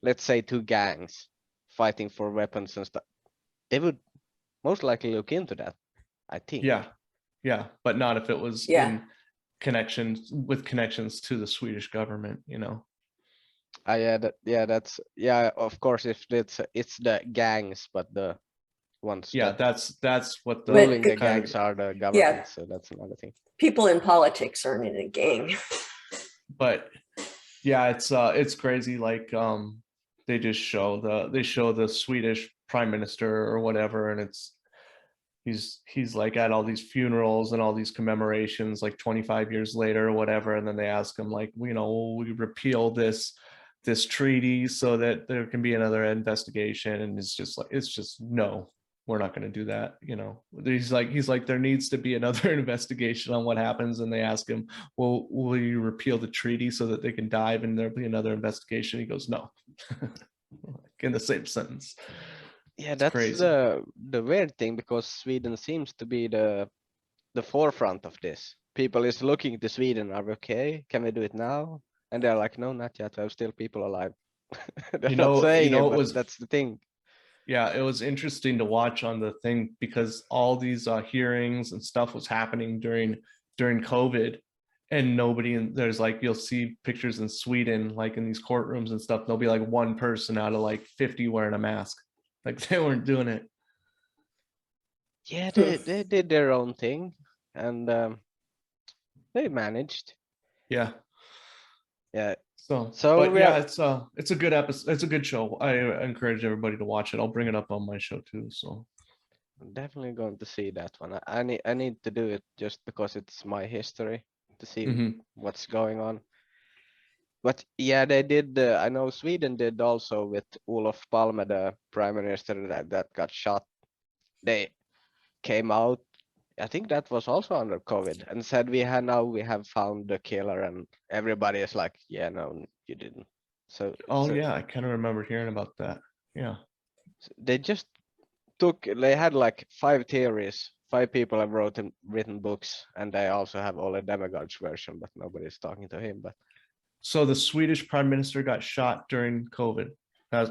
let's say, two gangs fighting for weapons and stuff, they would most likely look into that, I think. Yeah, but not if it was in connections to the Swedish government, you know. Of course, if it's the gangs, but the ones that's what the ruling the gangs are the government. So that's another thing. People in politics aren't in a gang. But yeah, it's crazy. Like they just show the Swedish prime minister or whatever, and he's like at all these funerals and all these commemorations like 25 years later or whatever, and then they ask him like, you know, will we repeal this this treaty so that there can be another investigation. And it's just no, we're not going to do that. You know, he's like, there needs to be another investigation on what happens. And they ask him, well, will you repeal the treaty so that they can dive and there'll be another investigation? He goes, no. In the same sentence. Yeah, It's that's crazy. the weird thing, because Sweden seems to be the forefront of this. People is looking to Sweden, are we okay? Can we do it now? And they're like, no, not yet. There's still people alive. They're not saying it, but that's the thing. Yeah, it was interesting to watch on the thing because all these hearings and stuff was happening during COVID, and there's like, you'll see pictures in Sweden, like in these courtrooms and stuff, there'll be like one person out of like 50 wearing a mask. Like they weren't doing it. Yeah, they did their own thing, and they managed. Yeah. Yeah. So but yeah, it's a good episode. It's a good show. I encourage everybody to watch it. I'll bring it up on my show too. So I'm definitely going to see that one. I need to do it just because it's my history to see what's going on. But yeah, they did. I know Sweden did also with Olof Palme, the prime minister that got shot. They came out, I think that was also under COVID, and said we have found the killer, and everybody is like, yeah, no, you didn't. So yeah, I kind of remember hearing about that. Yeah. They just they had like 5 theories. 5 people have written books, and they also have Ole Demegard's version, but nobody's talking to him. But so the Swedish prime minister got shot during COVID.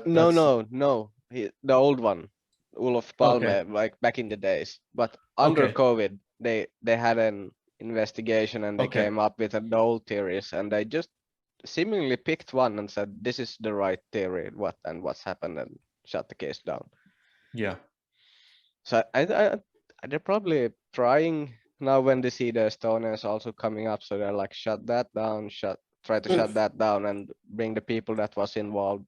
No. The old one, Olof Palme, like back in the days. But under COVID, they had an investigation, and they came up with the old theories, and they just seemingly picked one and said, this is the right theory, what's happened, and shut the case down. Yeah. So they're probably trying now when they see the Estonians also coming up. So they're like, shut that down, try to shut that down, and bring the people that was involved,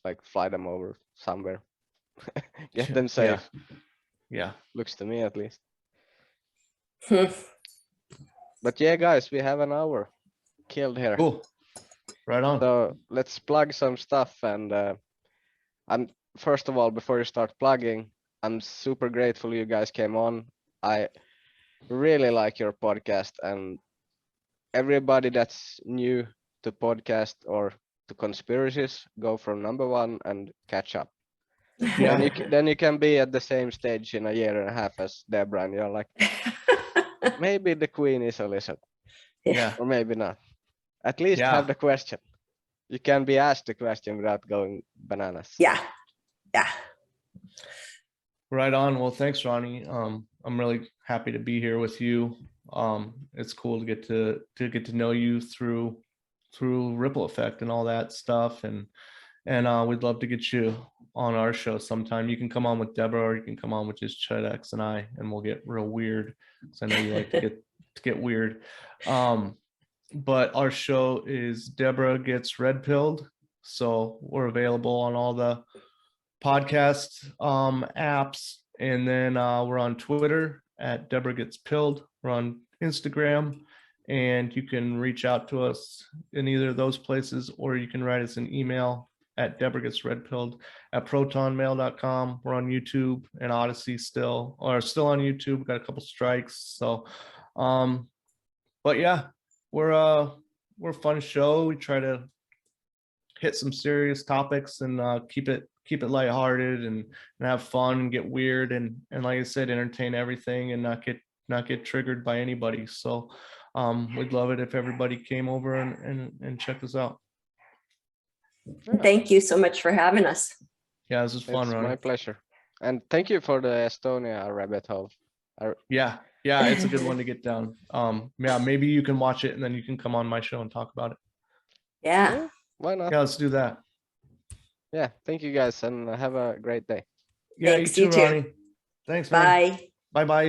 like fly them over somewhere, get them safe. Yeah. Looks to me at least. But yeah, guys, we have an hour killed here. Cool. Right on. So let's plug some stuff. And I'm first of all, before you start plugging, I'm super grateful you guys came on. I really like your podcast, and everybody that's new to podcast or to conspiracies, go from number 1 and catch up. Yeah. Then you can be at the same stage in a year and a half as Debra, and you're like, maybe the queen is a lizard. Yeah. Or maybe not. At least have the question. You can be asked the question without going bananas. Yeah. Right on. Well, thanks, Ronnie. I'm really happy to be here with you. It's cool to get to know you through Ripple Effect and all that stuff, and we'd love to get you on our show sometime. You can come on with Debra, or you can come on with just Chedex and I, and we'll get real weird, because I know you like to get weird. But our show is Debra Gets Red Pilled, so we're available on all the podcast apps, and then we're on Twitter at Debra Gets Pilled. We're on Instagram, and you can reach out to us in either of those places, or you can write us an email at debragetsredpilled@protonmail.com. We're on YouTube and Odyssey still on YouTube. We've got a couple strikes, so but yeah, we're a fun show. We try to hit some serious topics and keep it lighthearted and have fun and get weird, and like I said, entertain everything and not get triggered by anybody. So we'd love it if everybody came over and checked us out. Thank you so much for having us. Yeah, this was fun, Ronnie. My pleasure. And thank you for the Estonia rabbit hole. Yeah, it's a good one to get down. Yeah, maybe you can watch it and then you can come on my show and talk about it. Yeah. Why not? Yeah, let's do that. Yeah, thank you guys, and have a great day. Yeah, Thanks, you too, Ronnie. Thanks, man. Bye. Bye-bye.